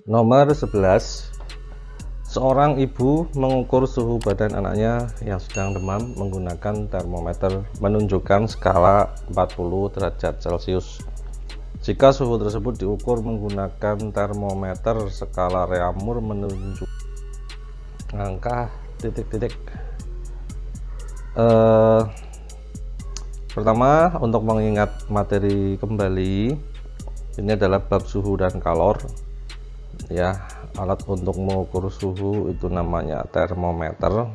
Nomor 11. Seorang ibu mengukur suhu badan anaknya yang sedang demam menggunakan termometer menunjukkan skala 40 derajat Celcius. Jika suhu tersebut diukur menggunakan termometer, skala Reaumur menunjuk angka titik-titik. Pertama, untuk mengingat materi kembali, ini adalah bab suhu dan kalor ya. Alat untuk mengukur suhu itu namanya termometer.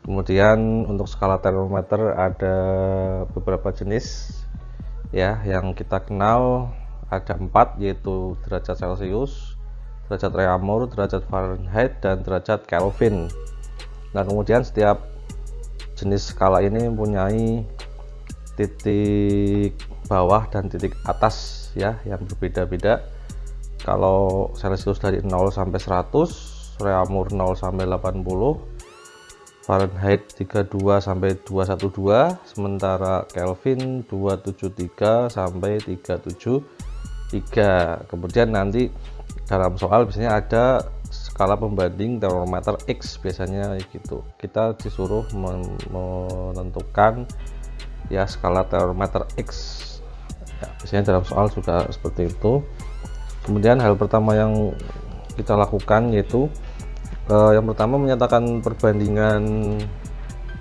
Kemudian untuk skala termometer ada beberapa jenis ya, yang kita kenal ada 4, yaitu derajat Celcius, derajat Reaumur, derajat Fahrenheit, dan derajat Kelvin. Nah, kemudian setiap jenis skala ini mempunyai titik bawah dan titik atas ya, yang berbeda-beda. Kalau Celcius dari 0 sampai 100, Reaumur 0 sampai 80, Fahrenheit 32 sampai 212, sementara Kelvin 273 sampai 373. Kemudian nanti dalam soal biasanya ada skala pembanding termometer X, biasanya gitu. Kita disuruh menentukan ya skala termometer X ya, biasanya dalam soal juga seperti itu. Kemudian hal pertama yang kita lakukan yaitu yang pertama menyatakan perbandingan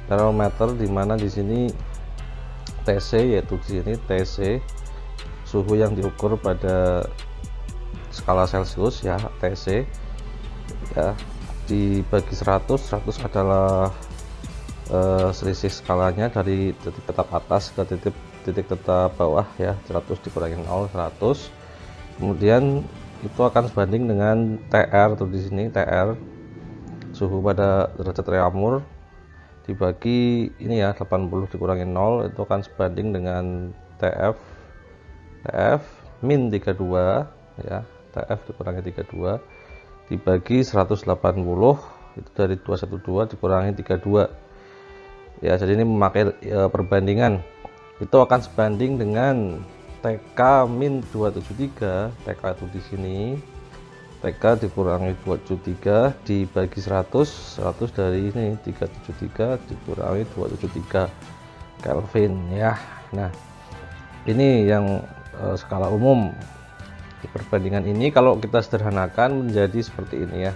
termometer, di mana di sini TC, yaitu di sini TC suhu yang diukur pada skala Celcius ya, TC ya, dibagi 100 adalah selisih skalanya dari titik tetap atas ke titik tetap bawah ya, 100 dikurangi 0, 100. Kemudian itu akan sebanding dengan TR, atau di sini TR suhu pada derajat Reaumur dibagi ini ya, 80 dikurangi 0, itu akan sebanding dengan TF min 32 ya, TF dikurangi 32 dibagi 180, itu dari 212 dikurangi 32 ya. Jadi ini memakai perbandingan, itu akan sebanding dengan TK min 273. TK itu di sini, TK dikurangi 273 dibagi 100 dari ini 373 dikurangi 273 Kelvin ya. Nah, ini yang skala umum. Di perbandingan ini kalau kita sederhanakan menjadi seperti ini ya,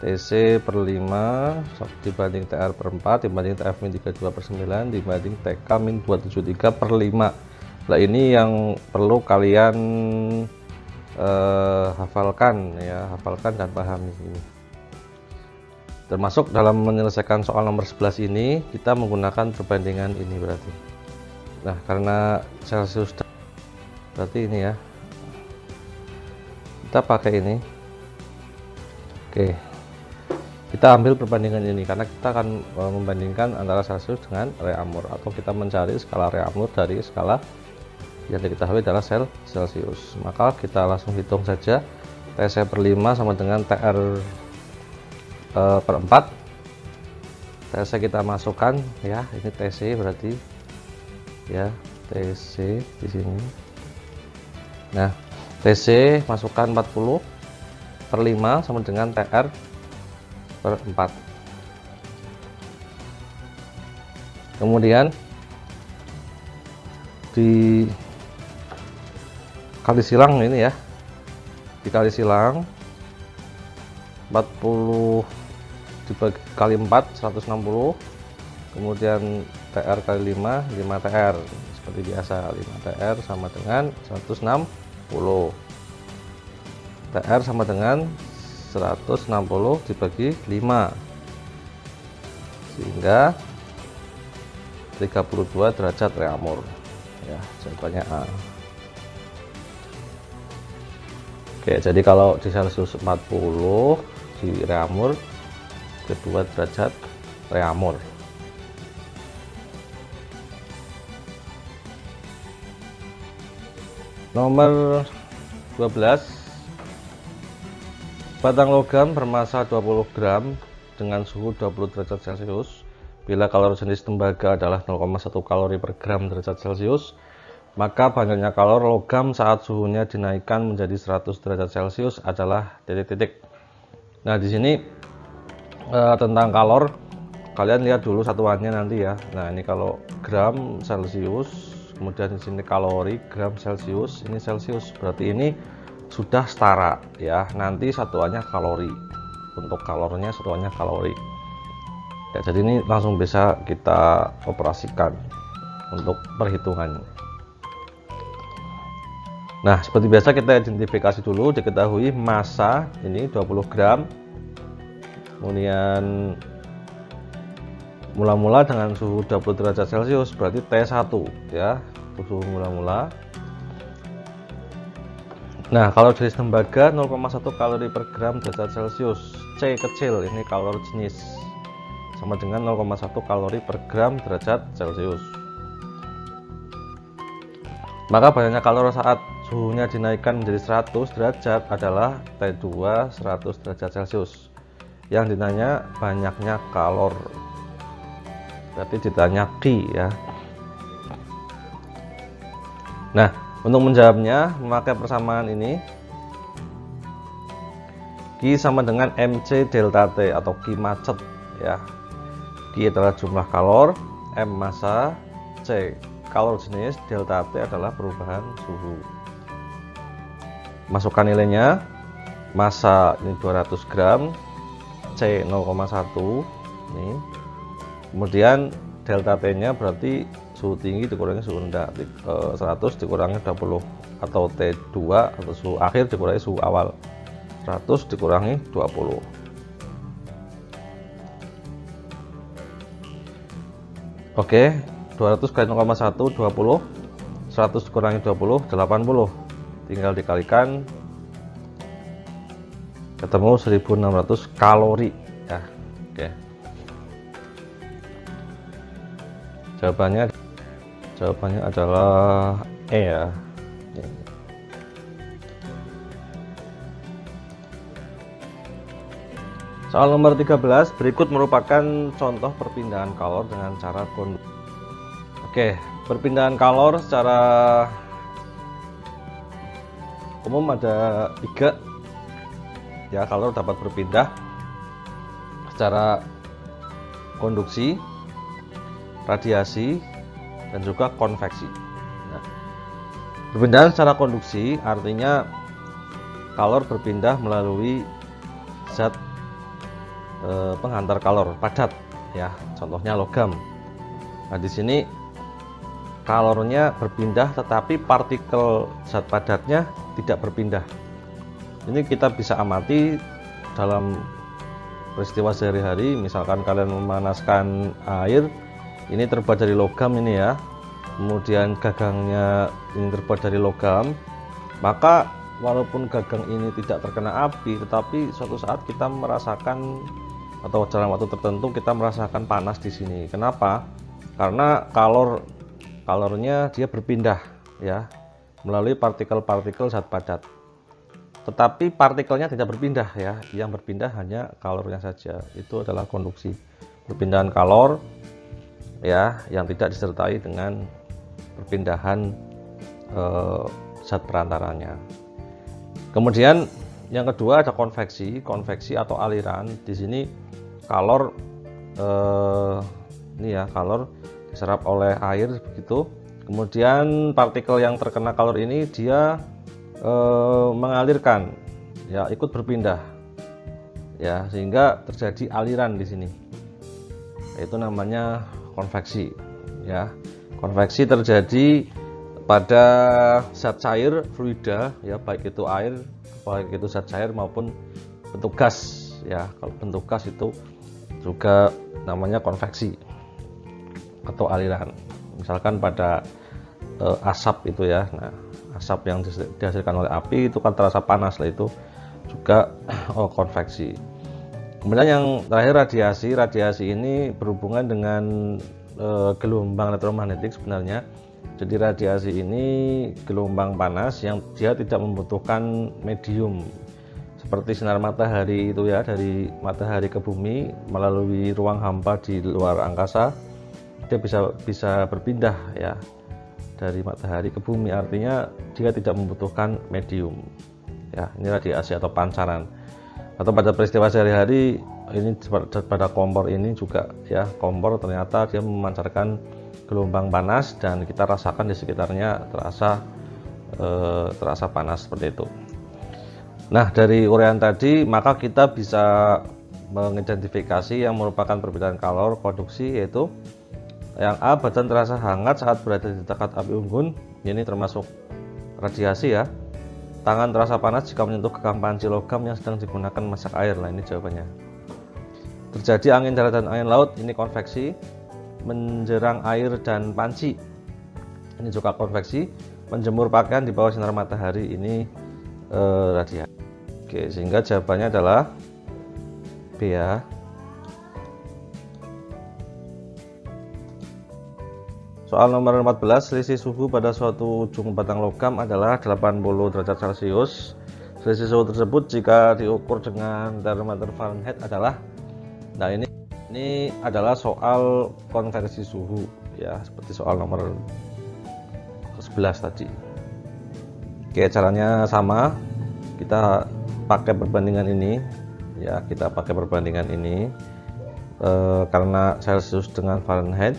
TC per 5 dibanding TR per 4 dibanding TF min 32 per 9 dibanding TK min 273 per 5. Nah, ini yang perlu kalian hafalkan ya, hafalkan dan pahami ini. Termasuk dalam menyelesaikan soal nomor 11 ini kita menggunakan perbandingan ini berarti. Nah, karena Celcius berarti ini ya, kita pakai ini. Oke, kita ambil perbandingan ini karena kita akan membandingkan antara Celcius dengan Reaumur, atau kita mencari skala Reaumur dari skala yang diketahui adalah Celcius. Maka kita langsung hitung saja. TC per 5 sama dengan TR per 4. TC kita masukkan ya, ini TC berarti ya, TC di sini. Nah, TC masukkan 40 per 5 sama dengan TR per 4. Kemudian dikali silang ini ya, dikali silang 40 dibagi kali 4 160, kemudian TR kali 5 TR seperti biasa, 5 TR sama dengan 160, TR sama dengan 160 dibagi 5 sehingga 32 derajat Reaumur ya, jawabannya A. Oke, jadi kalau di Celcius 40, di Reaumur kedua derajat Reaumur. Nomor 12. Batang logam bermassa 20 gram dengan suhu 20 derajat Celcius. Bila kalori jenis tembaga adalah 0,1 kalori per gram derajat Celcius, Maka banyaknya kalor logam saat suhunya dinaikkan menjadi 100 derajat Celcius adalah titik-titik. Nah, di sini tentang kalor, kalian lihat dulu satuannya nanti ya. Nah, ini kalau gram Celcius, kemudian di sini kalori gram Celcius, ini Celcius, berarti ini sudah setara ya. Nanti satuannya kalori. Untuk kalornya satuannya kalori. Ya, jadi ini langsung bisa kita operasikan untuk perhitungan. Nah, seperti biasa kita identifikasi dulu, diketahui massa ini 20 gram. Kemudian mula-mula dengan suhu 20 derajat Celcius berarti T1 ya, suhu mula-mula. Nah, kalau jenis tembaga 0,1 kalori per gram derajat Celcius. C kecil ini kalori jenis sama dengan 0,1 kalori per gram derajat Celcius. Maka banyaknya kalori saat suhunya dinaikkan menjadi 100 derajat adalah T2 100 derajat Celcius. Yang ditanya banyaknya kalor, berarti ditanya Q ya. Nah, untuk menjawabnya memakai persamaan ini, Q sama dengan MC delta T atau Q macet ya. Q adalah jumlah kalor, M massa, C kalor jenis, delta T adalah perubahan suhu. Masukkan nilainya, massa ini 200 gram, C 0,1 nih. Kemudian delta T nya berarti suhu tinggi dikurangi suhu rendah, 100 dikurangi 20 atau T2 atau suhu akhir dikurangi suhu awal, 100 dikurangi 20. Oke, 200 kali 0,1 20, 100 dikurangi 20 80, tinggal dikalikan ketemu 1600 kalori ya. Oke, jawabannya adalah E ya. Soal nomor 13, berikut merupakan contoh perpindahan kalor dengan cara konduksi. Oke, perpindahan kalor secara umum ada 3 ya. Kalor dapat berpindah secara konduksi, radiasi, dan juga konveksi. Nah, perpindahan secara konduksi artinya kalor berpindah melalui zat penghantar kalor padat ya, contohnya logam. Nah, di sini kalornya berpindah tetapi partikel zat padatnya tidak berpindah. Ini kita bisa amati dalam peristiwa sehari-hari. Misalkan kalian memanaskan air, ini terbuat dari logam ini ya, kemudian gagangnya ini terbuat dari logam, maka walaupun gagang ini tidak terkena api, tetapi suatu saat kita merasakan, atau dalam waktu tertentu kita merasakan panas di sini. Kenapa? Karena kalornya dia berpindah ya melalui partikel-partikel zat padat. Tetapi partikelnya tidak berpindah ya, yang berpindah hanya kalornya saja. Itu adalah konduksi, perpindahan kalor ya, yang tidak disertai dengan perpindahan zat perantaranya. Kemudian yang kedua ada konveksi atau aliran. Di sini kalor ini ya, kalor diserap oleh air begitu. Kemudian partikel yang terkena kalor ini dia mengalirkan ya, ikut berpindah ya, sehingga terjadi aliran di sini. Itu namanya konveksi ya. Konveksi terjadi pada zat cair fluida ya, baik itu air, baik itu zat cair maupun bentuk gas ya. Kalau bentuk gas itu juga namanya konveksi atau aliran. Misalkan pada asap itu ya. Nah, asap yang dihasilkan oleh api itu kan terasa panas lah, itu juga konveksi. Kemudian yang terakhir radiasi. Radiasi ini berhubungan dengan gelombang elektromagnetik sebenarnya. Jadi radiasi ini gelombang panas yang dia tidak membutuhkan medium seperti sinar matahari itu ya, dari matahari ke bumi melalui ruang hampa di luar angkasa, dia bisa berpindah ya. dari matahari ke bumi, artinya dia tidak membutuhkan medium ya. Ini radiasi atau pancaran. Atau pada peristiwa sehari-hari ini, pada kompor ini juga ya, kompor ternyata dia memancarkan gelombang panas dan kita rasakan di sekitarnya terasa panas seperti itu. Nah, dari uraian tadi maka kita bisa mengidentifikasi yang merupakan perbedaan kalor konduksi, yaitu yang A, badan terasa hangat saat berada di dekat api unggun, ini termasuk radiasi ya. Tangan terasa panas jika menyentuh gagang panci logam yang sedang digunakan masak air. Nah, ini jawabannya. Terjadi angin darat dan angin laut, ini konveksi. Menjerang air dan panci, ini juga konveksi. Menjemur pakaian di bawah sinar matahari, ini radiasi. Oke, sehingga jawabannya adalah B ya. Soal nomor 14, selisih suhu pada suatu ujung batang logam adalah 80 derajat Celcius. Selisih suhu tersebut jika diukur dengan termometer Fahrenheit adalah, nah ini adalah soal konversi suhu ya, seperti soal nomor 11 tadi. Oke, caranya sama, kita pakai perbandingan ini ya, karena Celcius dengan Fahrenheit,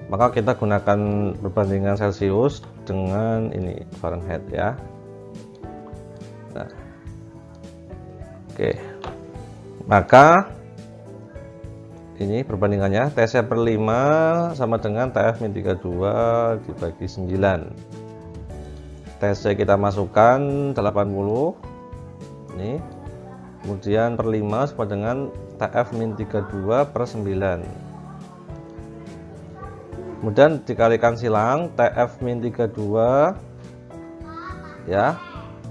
maka kita gunakan perbandingan Celcius dengan ini Fahrenheit ya. Nah, oke, maka ini perbandingannya, TC per 5 sama dengan TF-32 dibagi 9. TC kita masukkan 80 ini, kemudian per 5 sama dengan TF-32 per 9. Kemudian dikalikan silang TF-32 ya,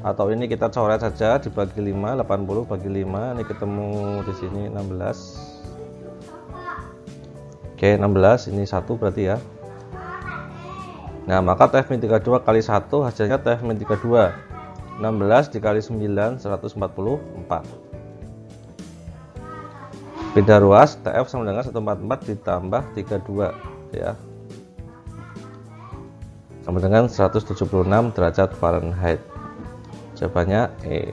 atau ini kita coret saja, dibagi 5, 80 bagi 5, ini ketemu di sini 16. Oke, 16 ini 1 berarti ya. Nah, maka TF-32 kali 1 hasilnya TF-32 16 dikali 9 144. Beda ruas, TF sama dengan 144 ditambah 32 ya, sama dengan 176 derajat Fahrenheit. Jawabannya E.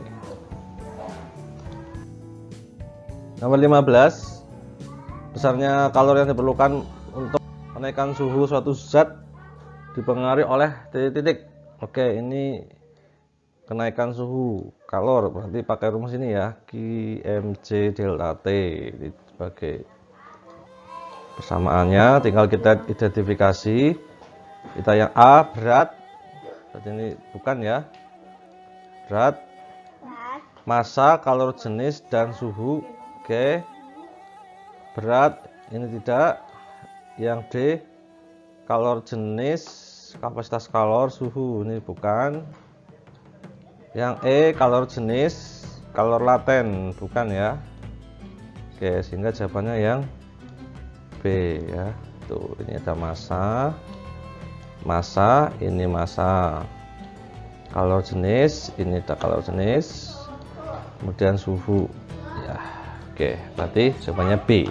Nomor 15, besarnya kalor yang diperlukan untuk menaikkan suhu suatu zat dipengaruhi oleh titik-titik. Oke, ini kenaikan suhu kalor, berarti pakai rumus ini ya, QmC delta T sebagai persamaannya. Tinggal kita identifikasi. Kita yang A berat, berarti ini bukan ya, berat, massa, kalor jenis, dan suhu. Oke, berat ini tidak. Yang D kalor jenis, kapasitas kalor, suhu, ini bukan. Yang E kalor jenis, kalor laten, bukan ya. Oke, sehingga jawabannya yang B ya. Tuh, ini ada massa, ini massa, kalor jenis, ini ada kalor jenis, kemudian suhu ya. Oke, berarti jawabannya B.